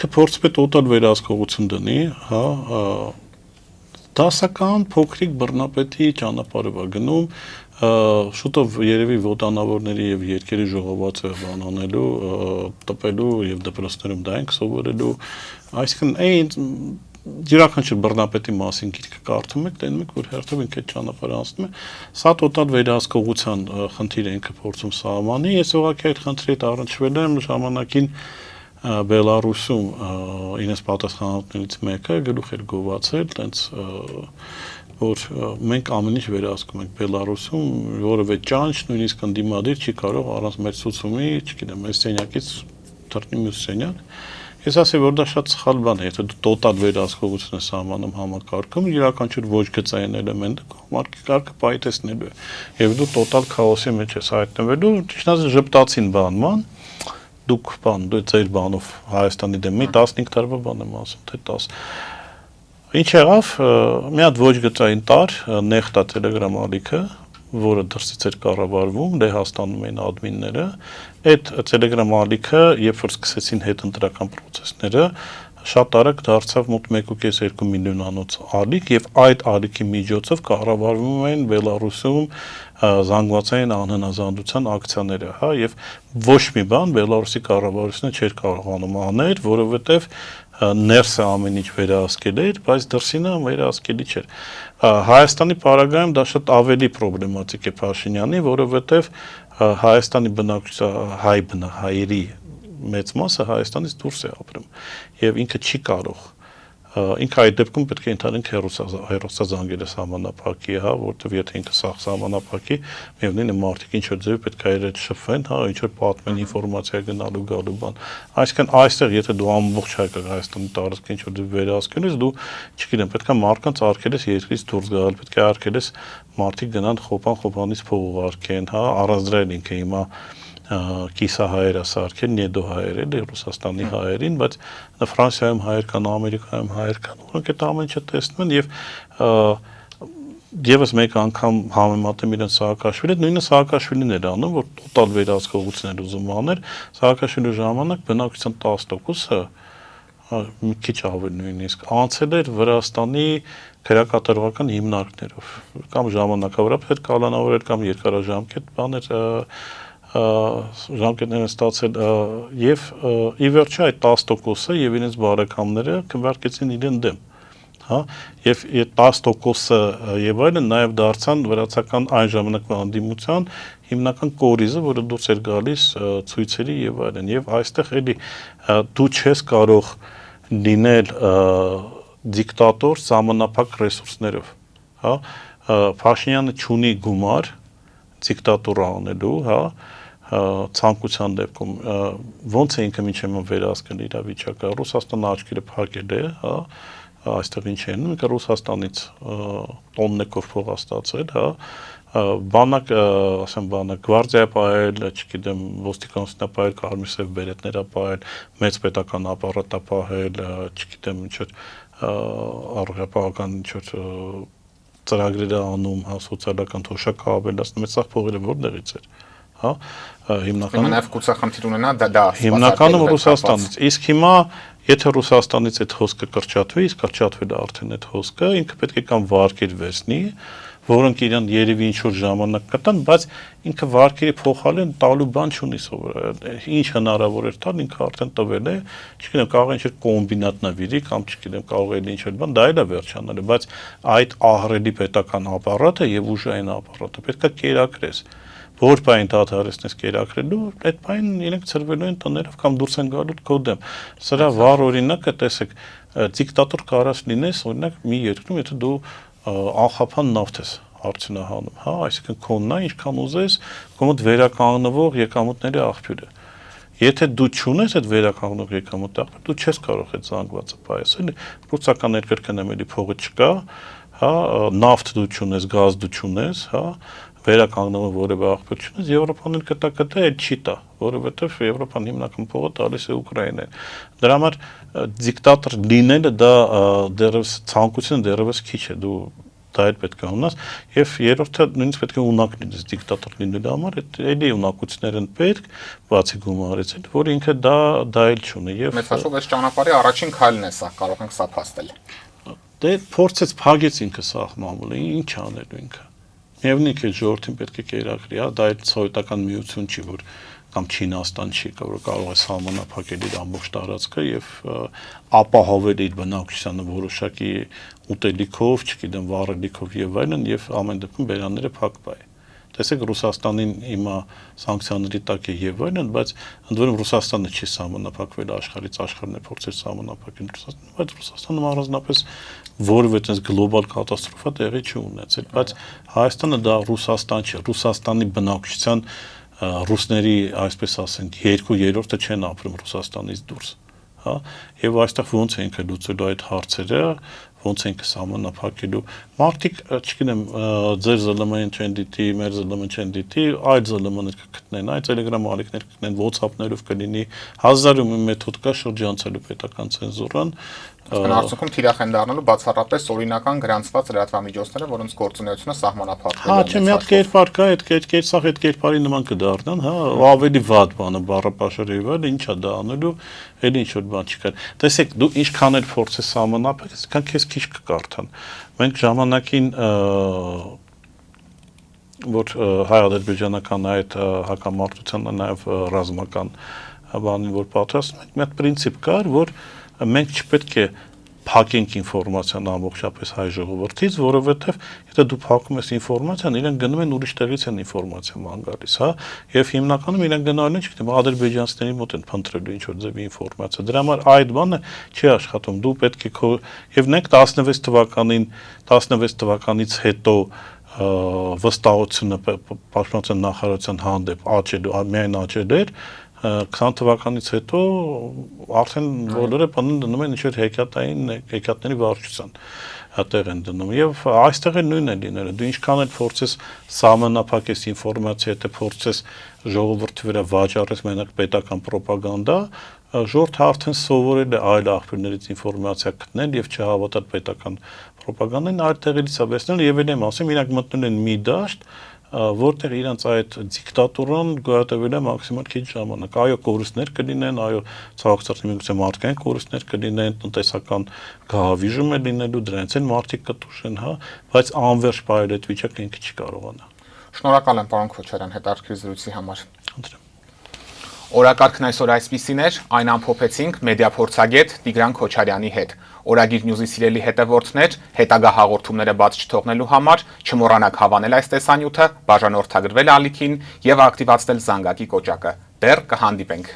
Կփորձվի տոտալ վերահսկողություն դնի, հա, դասական փոքրիկ բռնապետի ճանապարհով է գնում, շուտով երևի ոտանավորների եւ երկերի ժողովածը բանանելու, տպելու եւ դպրոցներում դա ենք սովորելու, այսինքն այն յուրաքանչյուր բռնապետի մասին գիրքը կարդում եք, տենում եք, որ հերթով ինքը այդ ճանապարհը անցնում է, սա տոտալ վերահսկողության խնդիր է ինքը փորձում սահմանի, ես ուղղակի այդ խնդրի հետ առնչվել եմ ժամանակին Բելարուսում իրենց պատասխանատուներից մեկը գլուխ էր գովացել, տենց որ մենք ամեն ինչ վերահսկում ենք Բելարուսում, որովե ճանճ նույնիսկ ընդդիմադիր չի կարող առանց մեր ցուցումի, չգիտեմ, այս սենյակից դառնի մյուս սենյակ։ Ես ասի, որ դա շատ սխալ բան է, եթե դու տոտալ վերահսկողություն ես սահմանում համակարգում, յուրաքանչյուր ոչ գծային էլեմենտը համակարգը պայթեցնելու է, եւ դու տոտալ քաոսի մեջ ես հայտնվելու, ճիշտ ասած ժպտացին բանման, դուք ձեր բանով Հայաստանի դեմ մի 15 տարվա բան եմ ասում, թե 10։ Ինչ եղավ, մի հատ ոչ գծային տար, Նեխտա Telegram ալիքը, որը դրսից էր կառավարվում, Լեհաստանում էին ադմինները, այդ Telegram ալիքը, երբ որ սկսեցին հետընտրական process-ները, շատ արագ դարձավ մոտ 1.5-2 միլիոնանոց ալիք եւ այդ ալիքի միջոցով կառավարվում են Բելարուսում զանգվածային անհնազանդության ակցիաները, հա, եւ ոչ մի բան Բելարուսի կառավարությունը չէր կարողանում անել, որովհետեւ ներսը ամեն ինչ վերահսկել էր, բայց դրսինը վերահսկելի չէր։ Հայաստանի պարագայում դա շատ ավելի պրոբլեմատիկ է Փաշինյանի, որովհետեւ Հայաստանի բնակչության հայերի մեծ մասը Հայաստանից դուրս է ապրում եւ ինքը չի կարող ինքը այդ դեպքում պետք է ընդհանրենք հեռուստազանգերը սահմանափակի, հա, որտեվ եթե ինքը սա սահմանափակի, միևնույն է մարդիկ ինչ որ ձեւ պետք է իրեն շփվեն, հա, ինչ որ պատմեն ինֆորմացիա գնալու գալու բան։ Այսինքն այստեղ եթե դու ամբողջ Հայաստանի տարածքը ինչ որ դու վերահսկել ես, դու, չգիտեմ, պետք է մարդկանց արկել ես երկրից դուրս գալ, պետք է արկել ես մարդիկ գնան խոպանից փող ուղարկեն, հա, առանց դրա ինքը հիմա կիսահայեր ասարքել, նեդոհայեր էլի Ռուսաստանի հայերին, բայց Ֆրանսիայում հայեր կան, Ամերիկայում հայեր կան, որոնք այդ ամեն ինչը տեսնում են եւ եւս մեկ անգամ համեմատեմ իրեն Սաակաշվիլի, նույնը Սաակաշվիլին էր անում, որ տոտալ վերահսկողություն էր ուզում անել, Սաակաշվիլի ժամանակ բնակչության 10%-ը մի քիչ ավելի նույնիսկ անցել էր Վրաստանի քրեակատարողական հիմնարկներով, կամ ժամանակավորապես կալանավորել կամ երկարաժամկետ բաներ ժամկետներ են ստացել եւ ի վերջո այդ 10%-ը եւ իրենց բարեկամները քվարկեցին իրեն դեմ, հա, եւ այդ 10%-ը եւ այլն նաեւ դարձան վրացական այն ժամանակվա անդիմության հիմնական կորիզը, որը դուրս էր գալիս ցույցերի եւ այլն, եւ այստեղ էլի դու չես կարող լինել դիկտատոր սահմանափակ ռեսուրսներով, հա, Փաշինյանը չունի գումար դիկտատուրա անելու, հա, ցանկության դեպքում ոնց է ինքը մինչև վերահսկել իրավիճակը, Ռուսաստանը աչքերը փակել է, հա, այստեղ ինչ են, ինքը Ռուսաստանից տոննեկով փող է ստացել, հա, բանակ, ասեմ բանակ, գվարդիա պահել, չգիտեմ, ոստիկանությունն պահել, կարմիր բերետներ պահել, մեծ պետական ապարատ պահել, չգիտեմ, ինչ որ առողջապահական ինչ որ ծրագրերը անում, հա, սոցիալական թոշակը ավելացնում, այդ սա փողերը որտեղից էր, հա, հիմնականում նաև գուցե խնդիր ունենա դա հիմնականում Ռուսաստանից, իսկ հիմա եթե Ռուսաստանից այդ հոսքը կրճատվի, իսկ կրճատվել է արդեն այդ հոսքը, ինքը պետք է կամ վարկեր վերցնի, որոնք իրան երևի ինչ-որ ժամանակ կտան, բայց ինքը վարկերի փոխարեն տալու բան չունի սովորաբար, ինչ հնարավոր էր տալ, ինքը արդեն տվել է, չգիտեմ, կարող է ինչ-որ կոմբինատ նվիրի կամ չգիտեմ, կարող է ինչ-որ բան, դա էլ է վերջանալը, բայց այդ ահռելի պետական ապարատը եւ ուժային ապարատը պետք է կերակրես, որ բան դադարեցնես կերակրելու, այդ բան իրենք ծրվելու են տներով կամ դուրս են գալու քո դեմ։ Սրա վառ օրինակը տեսեք, դիկտատոր կարաս լինես, օրինակ մի երկրում, եթե դու անխափան նավթ ես արդյունահանում, հա, այսինքն քոննա ինչքան ուզես, քո մոտ վերականգնվող եկամուտների աղբյուր է։ Եթե դու չունես այդ վերականգնող եկամուտի աղբյուր, դու չես կարող այդ զանգվածը պայես, էլի ռուսական երկրներում էլի փողը չկա, հա, նավթ դու չունես, գազ դու չունես, հա, վերականգնող որևէ աղբյուր չունես, Եվրոպան էլ կտա այդ չի տա, որովհետև Եվրոպան հիմնական փողը տալիս է Ուկրաինային։ Դրա համար դիկտատոր լինելը դա դեռևս ցանկությունը դեռևս քիչ է, դու դա էլ պետք է ունենաս, եւ երրորդը նույնիսկ պետք է ունակ լինես դիկտատոր լինելու համար, էլի ունակություններ են պետք, բացի գումարից, որ ինքը դա էլ չունի եւ մեծ հաշվով այս ճանապարհի առաջին քայլն է սա, կարող ենք սա փաստել։ Դե փորձեց փագեց ինքը սահմանումը, ինչ անելու ինքը։ Միևնույն է ժողովրդին պետք է կերակրի, հա, դա էլ սովետական միություն չի, որ կամ Չինաստան չի, որ կարող է սահմանափակել իր ամբողջ տարածքը եւ ապահովել իր բնակչությանը որոշակի ուտելիքով, չգիտեմ, վառելիքով եւ այլն եւ ամեն դեպքում բերանները փակվի։ Տեսեք Ռուսաստանին հիմա սանկցիաների տակ է եւ այլն, բայց ընդ որում Ռուսաստանը չի սահմանափակվել աշխարհից, աշխարհն է փորձել սահմանափակել Ռուսաստանը, բայց Ռուսաստանը առանձնապես որևէ այդպես գլոբալ կատաստրոֆա տեղի չի ունեցել, բայց Հայաստանը դա Ռուսաստան չէ, Ռուսաստանի բնակչության ռուսների, այսպես ասենք, 2/3-ը չեն ապրում Ռուսաստանից դուրս, հա, եւ այստեղ ոնց է ինքը լուծելու այդ հարցերը, ոնց ենք սահմանափակելու մարդիկ, չգիտեմ, ձեր ԶԼՄ-ին չեն դիտի, մեր ԶԼՄ-ին չեն դիտի, այլ ԶԼՄ-ներ կգտնեն, այլ Telegram ալիքներ կգտնեն, WhatsApp-ներով կլինի, հազարում մեթոդ կա շրջանցելու պետական ցենզուրան։ Արդյունքում թիրախ են դառնալու բացառապես օրինական գրանցված լրատվամիջոցները, որոնց գործունեությունը սահմանափակվել է։ Հա, չէ, մի հատ կերպար կա, այդ կերպարի նման կդառնան, հա, ավելի վատ բանը, բառապաշարի վրա, ինչա դա անելու, էլ ինչ որ բան չկա։ Տեսեք, դու ինչքան էլ փորձես սահմանափակել, այսքան քեզ քիչ կկարդան։ Մենք ժամանակին որ հայ-ադրբեջանական այդ հակամարտությանը նաև ռազմական բանին որ պատրաստում ենք, մի հատ պրինցիպ կար, որ մենք չպետք է փակենք ինֆորմացիան ամբողջապես հայ ժողովրդից, որովհետև եթե դու փակում ես ինֆորմացիան, իրենք գնում են ուրիշ տեղից են ինֆորմացիա ման գալիս, հա, եւ հիմնականում իրենք գնալու են, չգիտեմ, ադրբեջանցիների մոտ են փնտրելու ինչ որ ձևի ինֆորմացիա։ Դրա համար այդ բանը չի աշխատում։ Դու պետք է եւ նենք 16 թվականից հետո վստահությունը պաշտպանության նախարարության հանդեպ աճելու, միայն աճել էր, 20 թվականից հետո արդեն բոլորը բանը դնում են ինչ-որ հեքիաթների վարչության տեղ են դնում եւ այստեղ էլ նույնն է լինելու դու ինչքան էլ փորձես սահմանափակես ինֆորմացիա եթե փորձես ժողովրդի վրա վաճառես մենակ պետական ռոպագանդա ժողովուրդը արդեն սովորել է այլ աղբյուրներից ինֆորմացիա գտնել եւ չհավատալ պետական ռոպագանդային այլ տեղից է վերցնել եւ էլ եմ ասում իրանք մտնում են մի դաշտ որտեղ իրանց այդ դիկտատուրան գոյատևել է մաքսիմալ քիչ ժամանակ։ Այո, կորուստներ կլինեն, այո, ցավոք միգուցե մարդկային կորուստներ կլինեն, տնտեսական գահավիժում է լինելու, դրանից էլ մարդիկ կտուժեն, հա, բայց անվերջ պայել այդ վիճակը ինքը չի կարողանա։ Շնորհակալ եմ, պարոն Քոչարյան, հետաքրքիր զրույցի համար։ Խնդրեմ։ Օրակարգն այսօր այսպիսին էր, այն ամփոփեցինք մեդիա փորձագետ Տիգրան Քոչարյանի հետ։ Օրագիր Նյուզի սիրելի հետևորդներ, հետագա հաղորդումները բաց չթողնելու համար չմոռանաք հավանել այս տեսանյութը, բաժանորդագրվել ալիքին եւ ակտիվացնել զանգակի կոճակը։ Դեռ կհանդիպենք։